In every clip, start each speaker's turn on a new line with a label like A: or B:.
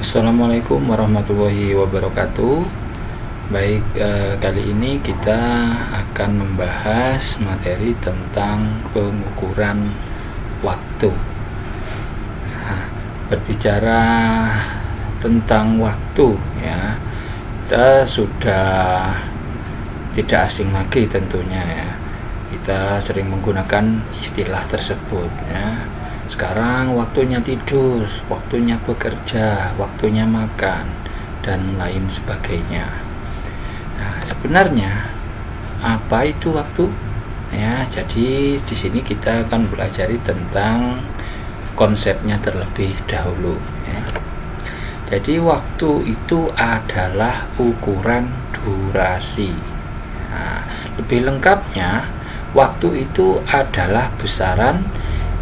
A: Assalamualaikum warahmatullahi wabarakatuh. Baik, kali ini kita akan membahas materi tentang pengukuran waktu. Nah, berbicara tentang waktu, ya, kita sudah tidak asing lagi tentunya, ya. Kita sering menggunakan istilah tersebut, ya. Sekarang waktunya tidur, waktunya bekerja, waktunya makan, dan lain sebagainya. Nah, sebenarnya apa itu waktu? Ya, jadi di sini kita akan belajar tentang konsepnya terlebih dahulu. Ya. Jadi waktu itu adalah ukuran durasi. Nah, lebih lengkapnya, waktu itu adalah besaran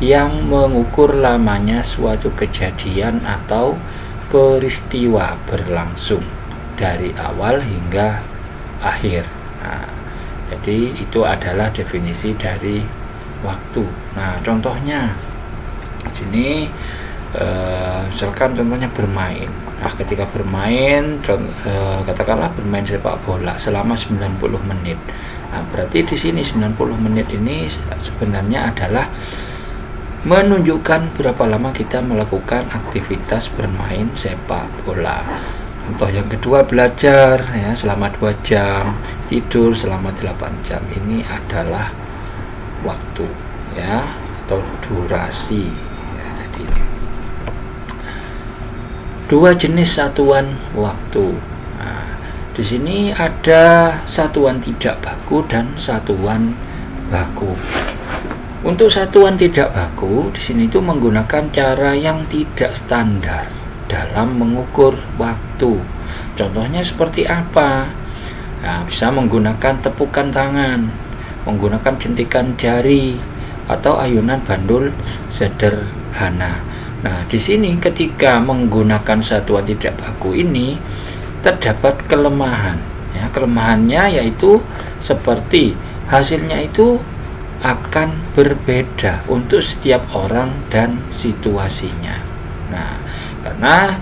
A: yang mengukur lamanya suatu kejadian atau peristiwa berlangsung dari awal hingga akhir. Nah, jadi itu adalah definisi dari waktu. Nah, contohnya di sini misalkan contohnya bermain. Nah, ketika bermain, katakanlah bermain sepak bola selama 90 menit. Nah, berarti di sini 90 menit ini sebenarnya adalah menunjukkan berapa lama kita melakukan aktivitas bermain sepak bola. Contoh yang kedua, belajar, ya, selama 2 jam, tidur selama 8 jam. Ini adalah waktu, ya, atau durasi, ya. Jadi dua jenis satuan waktu. Nah, di sini ada satuan tidak baku dan satuan baku. Untuk satuan tidak baku, di sini itu menggunakan cara yang tidak standar dalam mengukur waktu. Contohnya seperti apa? Nah, bisa menggunakan tepukan tangan, menggunakan jentikan jari, atau ayunan bandul sederhana. Nah, di sini ketika menggunakan satuan tidak baku ini terdapat kelemahan. Ya, kelemahannya yaitu seperti hasilnya itu akan berbeda untuk setiap orang dan situasinya. Nah, karena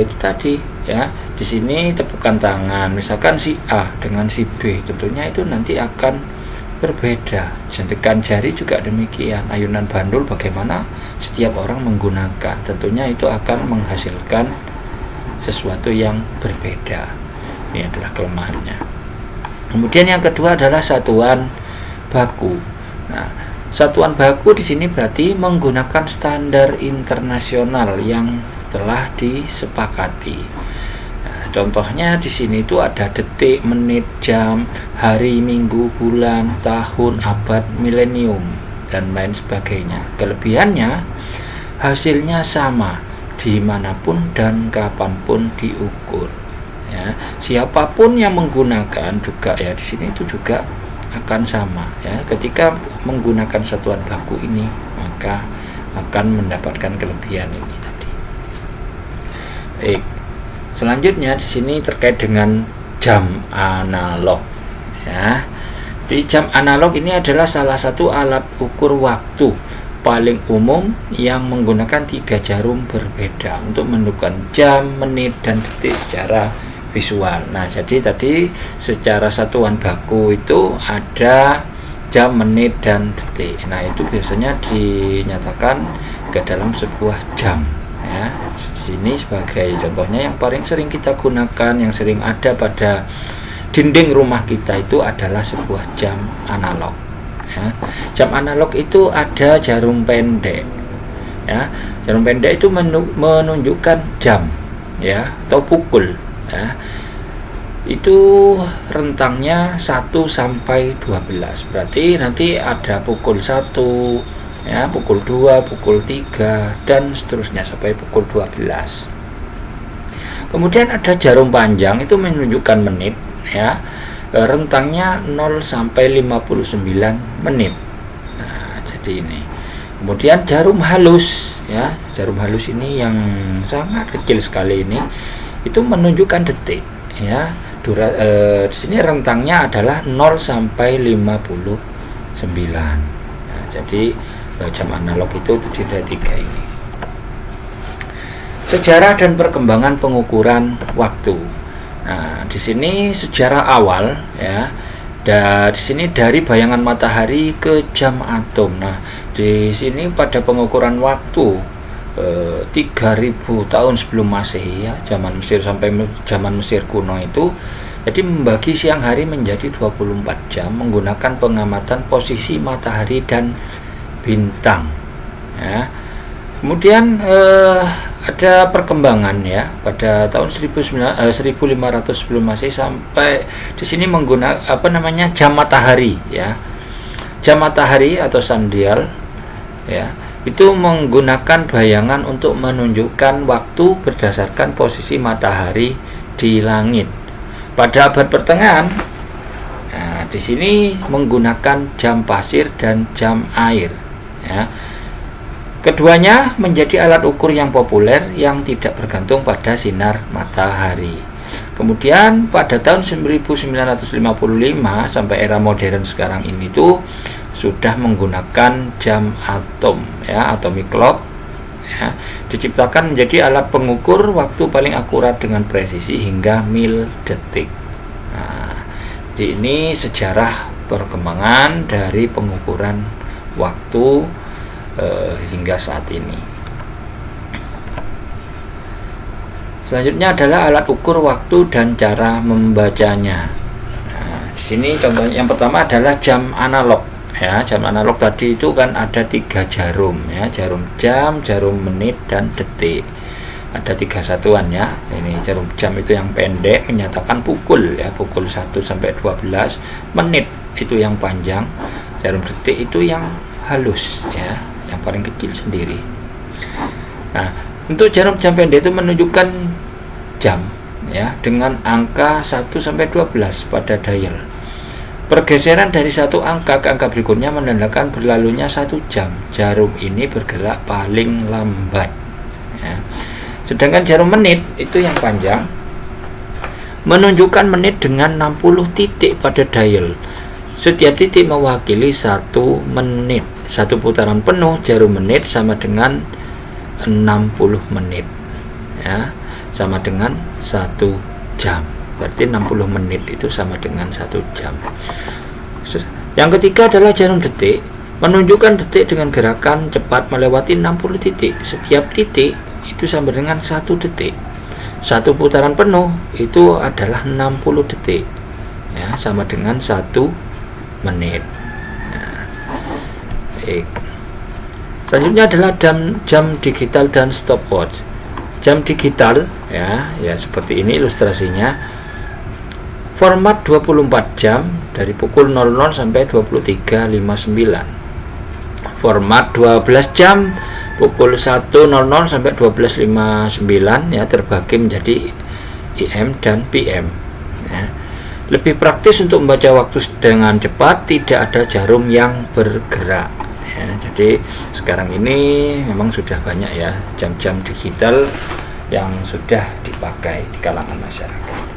A: itu tadi, ya, di sini tepukan tangan, misalkan si A dengan si B, tentunya itu nanti akan berbeda. Jentikan jari juga demikian, ayunan bandul bagaimana setiap orang menggunakan, tentunya itu akan menghasilkan sesuatu yang berbeda. Ini adalah kelemahannya. Kemudian yang kedua adalah satuan baku. Nah, satuan baku di sini berarti menggunakan standar internasional yang telah disepakati. Nah, contohnya di sini itu ada detik, menit, jam, hari, minggu, bulan, tahun, abad, milenium, dan lain sebagainya. Kelebihannya, hasilnya sama dimanapun dan kapanpun diukur. Ya, siapapun yang menggunakan juga, ya, di sini itu juga akan sama, ya. Ketika menggunakan satuan baku ini, maka akan mendapatkan kelebihan ini tadi. Baik. Selanjutnya di sini terkait dengan jam analog, ya. Di jam analog ini adalah salah satu alat ukur waktu paling umum yang menggunakan 3 jarum berbeda untuk menentukan jam, menit, dan detik secara visual. Nah, jadi tadi secara satuan baku itu ada jam, menit, dan detik. Nah, itu biasanya dinyatakan ke dalam sebuah jam, ya. Di sini sebagai contohnya yang paling sering kita gunakan, yang sering ada pada dinding rumah kita itu adalah sebuah jam analog, ya. Jam analog itu ada jarum pendek, ya. Jarum pendek itu menunjukkan jam, ya, atau pukul. Ya, itu rentangnya 1 sampai 12. Berarti nanti ada pukul 1, ya, pukul 2, pukul 3, dan seterusnya sampai pukul 12. Kemudian ada jarum panjang, itu menunjukkan menit, ya. Rentangnya 0 sampai 59 menit. Nah, jadi ini. Kemudian jarum halus, ya. Jarum halus ini yang sangat kecil sekali ini, itu menunjukkan detik, ya. Di sini rentangnya adalah 0 sampai 59. Nah, jadi jam analog itu terdiri dari 3 ini. Sejarah dan perkembangan pengukuran waktu. Nah, di sini sejarah awal ya. Dan di sini dari bayangan matahari ke jam atom. Nah, di sini pada pengukuran waktu 3000 tahun sebelum Masehi ya, zaman Mesir sampai zaman Mesir kuno itu. Jadi membagi siang hari menjadi 24 jam menggunakan pengamatan posisi matahari dan bintang ya. Kemudian ada perkembangan ya pada tahun 1500 sebelum Masehi sampai di sini menggunakan jam matahari ya. Jam matahari atau sundial ya, itu menggunakan bayangan untuk menunjukkan waktu berdasarkan posisi matahari di langit. Pada abad pertengahan, nah, di sini menggunakan jam pasir dan jam air ya. Keduanya menjadi alat ukur yang populer yang tidak bergantung pada sinar matahari. Kemudian pada tahun 1955 sampai era modern sekarang ini tuh sudah menggunakan jam atom ya, atomic clock ya, diciptakan menjadi alat pengukur waktu paling akurat dengan presisi hingga mil detik. Nah, ini sejarah perkembangan dari pengukuran waktu hingga saat ini. Selanjutnya adalah alat ukur waktu dan cara membacanya. Nah, di sini contohnya yang pertama adalah jam analog ya. Jam analog tadi itu kan ada 3 jarum ya, jarum jam, jarum menit dan detik. Ada 3 satuan ya. Ini jarum jam itu yang pendek menyatakan pukul ya, pukul 1 sampai 12. Menit itu yang panjang, jarum detik itu yang halus ya, yang paling kecil sendiri. Nah, untuk jarum jam pendek itu menunjukkan jam ya dengan angka 1 sampai 12 pada dial. Pergeseran dari satu angka ke angka berikutnya menandakan berlalunya 1 jam. Jarum ini bergerak paling lambat ya. Sedangkan jarum menit itu yang panjang menunjukkan menit dengan 60 titik pada dial. Setiap titik mewakili 1 menit. 1 putaran penuh jarum menit sama dengan 60 menit ya, sama dengan 1 jam. Berarti 60 menit itu sama dengan 1 jam. Yang ketiga adalah jarum detik, menunjukkan detik dengan gerakan cepat melewati 60 titik. Setiap titik itu sama dengan 1 detik. 1 putaran penuh itu adalah 60 detik ya, sama dengan 1 menit. Selanjutnya adalah jam digital dan stopwatch. Jam digital ya seperti ini ilustrasinya. Format 24 jam dari pukul 00 sampai 23.59. Format 12 jam pukul 1.00 sampai 12.59 ya, terbagi menjadi AM dan PM ya. Lebih praktis untuk membaca waktu dengan cepat, tidak ada jarum yang bergerak ya. Jadi sekarang ini memang sudah banyak ya jam-jam digital yang sudah dipakai di kalangan masyarakat.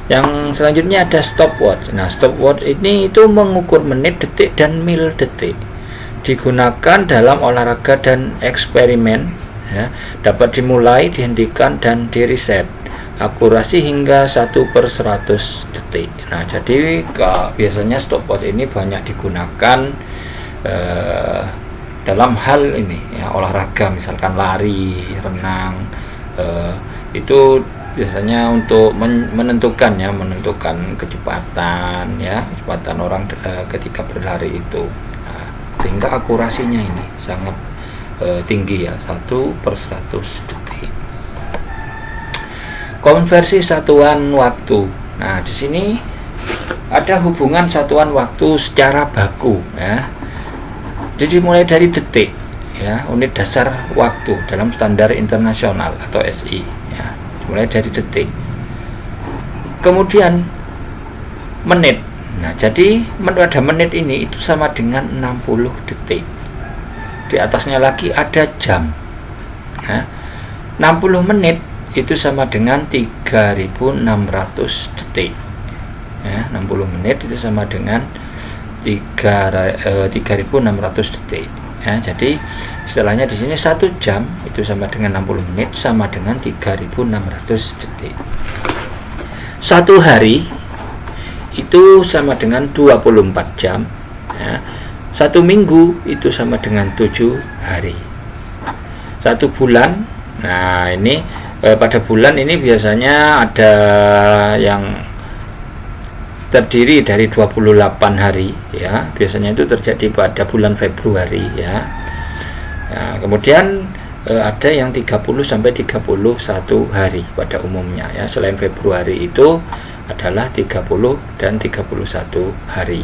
A: Yang selanjutnya ada stopwatch. Nah, stopwatch ini itu mengukur menit, detik, dan mil detik. Digunakan dalam olahraga dan eksperimen ya. Dapat dimulai, dihentikan, dan direset. Akurasi hingga 1/100 detik. Nah, jadi biasanya stopwatch ini banyak digunakan dalam hal ini ya, olahraga, misalkan lari, renang, itu biasanya untuk menentukan kecepatan ya, kecepatan orang ketika berlari itu. Nah, sehingga akurasinya ini sangat tinggi ya, 1/100 detik. Konversi satuan waktu. Nah, di sini ada hubungan satuan waktu secara baku ya. Jadi mulai dari detik ya, unit dasar waktu dalam standar internasional atau SI ya, mulai dari detik. Kemudian menit. Nah, jadi pada menit ini itu sama dengan 60 detik. Di atasnya lagi ada jam ya. 60 menit itu sama dengan 3.600 detik ya. 60 menit itu sama dengan 3.600 detik ya. Jadi istilahnya di sini 1 jam itu sama dengan 60 menit sama dengan 3600 detik. 1 hari itu sama dengan 24 jam ya. 1 minggu itu sama dengan 7 hari. 1 bulan, nah ini pada bulan ini biasanya ada yang terdiri dari 28 hari ya, biasanya itu terjadi pada bulan Februari ya. Nah, kemudian ada yang 30 sampai 31 hari pada umumnya ya. Selain Februari itu adalah 30 dan 31 hari.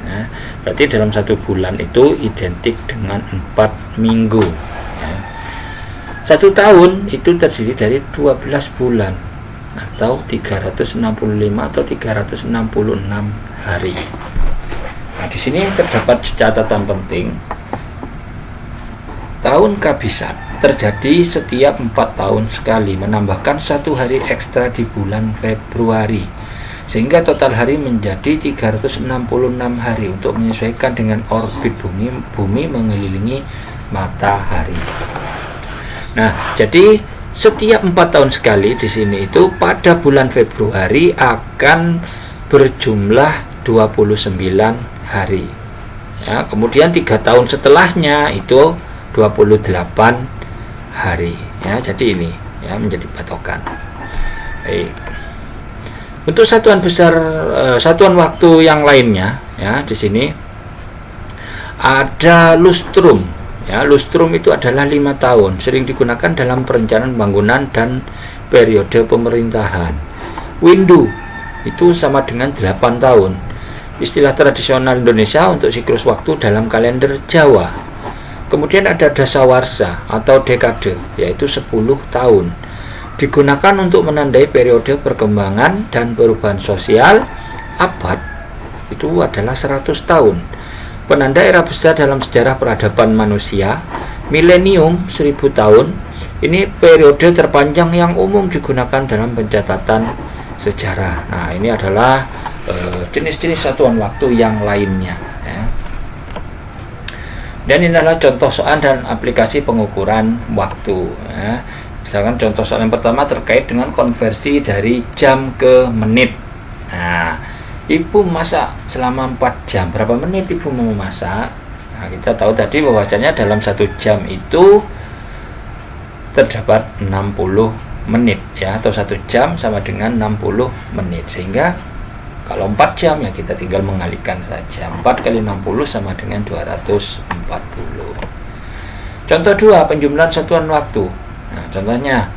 A: Nah, berarti dalam 1 bulan itu identik dengan 4 minggu ya. 1 tahun itu terdiri dari 12 bulan atau 365 atau 366 hari. Nah, di sini terdapat catatan penting. Tahun kabisan terjadi setiap 4 tahun sekali, menambahkan 1 hari ekstra di bulan Februari, sehingga total hari menjadi 366 hari untuk menyesuaikan dengan orbit bumi mengelilingi matahari. Nah, jadi setiap 4 tahun sekali di sini itu pada bulan Februari akan berjumlah 29 hari. Ya, kemudian 3 tahun setelahnya itu 28 hari ya. Jadi ini ya menjadi patokan. Baik. Untuk satuan besar satuan waktu yang lainnya ya, di sini ada lustrum ya. Lustrum itu adalah 5 tahun, sering digunakan dalam perencanaan bangunan dan periode pemerintahan. Windu itu sama dengan 8 tahun, istilah tradisional Indonesia untuk siklus waktu dalam kalender Jawa. Kemudian ada dasawarsa atau dekade, yaitu 10 tahun. Digunakan untuk menandai periode perkembangan dan perubahan sosial. Abad itu adalah 100 tahun. Penanda era besar dalam sejarah peradaban manusia. Milenium 1000 tahun. Ini periode terpanjang yang umum digunakan dalam pencatatan sejarah. Nah, ini adalah jenis-jenis satuan waktu yang lainnya ya. Dan ini adalah contoh soal dan aplikasi pengukuran waktu ya. Misalkan contoh soal yang pertama terkait dengan konversi dari jam ke menit. Nah, ibu masak selama 4 jam, berapa menit ibu mau memasak? Nah, kita tahu tadi bahwasanya dalam 1 jam itu terdapat 60 menit ya, atau 1 jam sama dengan 60 menit, sehingga kalau 4 jam ya kita tinggal mengalihkan saja. 4 kali 60 sama dengan 240. Contoh 2, penjumlahan satuan waktu. Nah, contohnya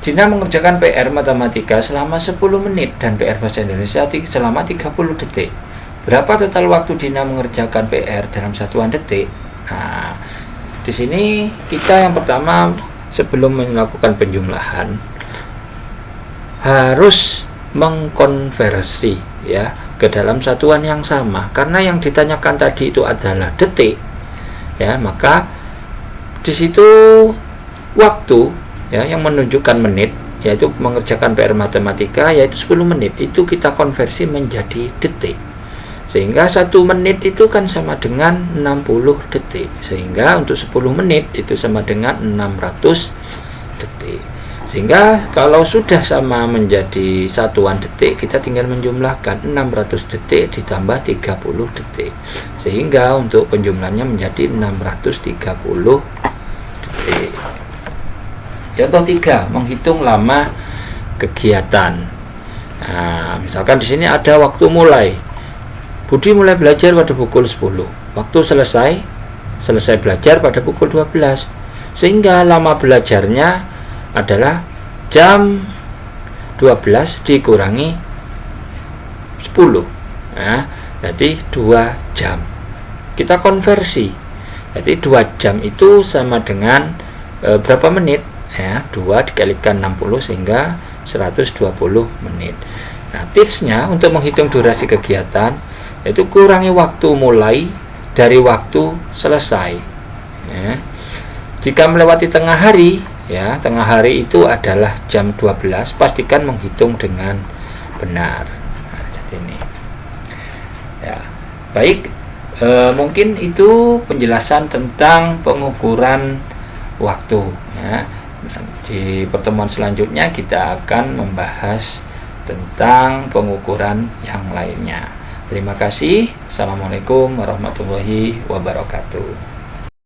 A: Dina mengerjakan PR matematika selama 10 menit dan PR bahasa Indonesia selama 30 detik. Berapa total waktu Dina mengerjakan PR dalam satuan detik? Nah, di sini kita yang pertama sebelum melakukan penjumlahan harus mengkonversi ya ke dalam satuan yang sama, karena yang ditanyakan tadi itu adalah detik ya, maka di situ waktu ya yang menunjukkan menit, yaitu mengerjakan PR matematika yaitu 10 menit, itu kita konversi menjadi detik, sehingga 1 menit itu kan sama dengan 60 detik, sehingga untuk 10 menit itu sama dengan 600 detik. Sehingga kalau sudah sama menjadi satuan detik, kita tinggal menjumlahkan 600 detik ditambah 30 detik, sehingga untuk penjumlahannya menjadi 630 detik. Contoh 3, menghitung lama kegiatan. Nah, misalkan di sini ada waktu mulai. Budi mulai belajar pada pukul 10. Waktu selesai belajar pada pukul 12. Sehingga lama belajarnya adalah jam 12 dikurangi 10. Nah, jadi 2 jam. Kita konversi. Jadi 2 jam itu sama dengan berapa menit? Ya, 2 dikalikan 60 sehingga 120 menit. Nah, tipsnya untuk menghitung durasi kegiatan yaitu kurangi waktu mulai dari waktu selesai ya. Jika melewati tengah hari ya, tengah hari itu adalah jam 12, pastikan menghitung dengan benar. Nah, jadi ini ya. Baik, Mungkin itu penjelasan tentang pengukuran waktu ya. Di pertemuan selanjutnya kita akan membahas tentang pengukuran yang lainnya. Terima kasih. Assalamualaikum warahmatullahi wabarakatuh.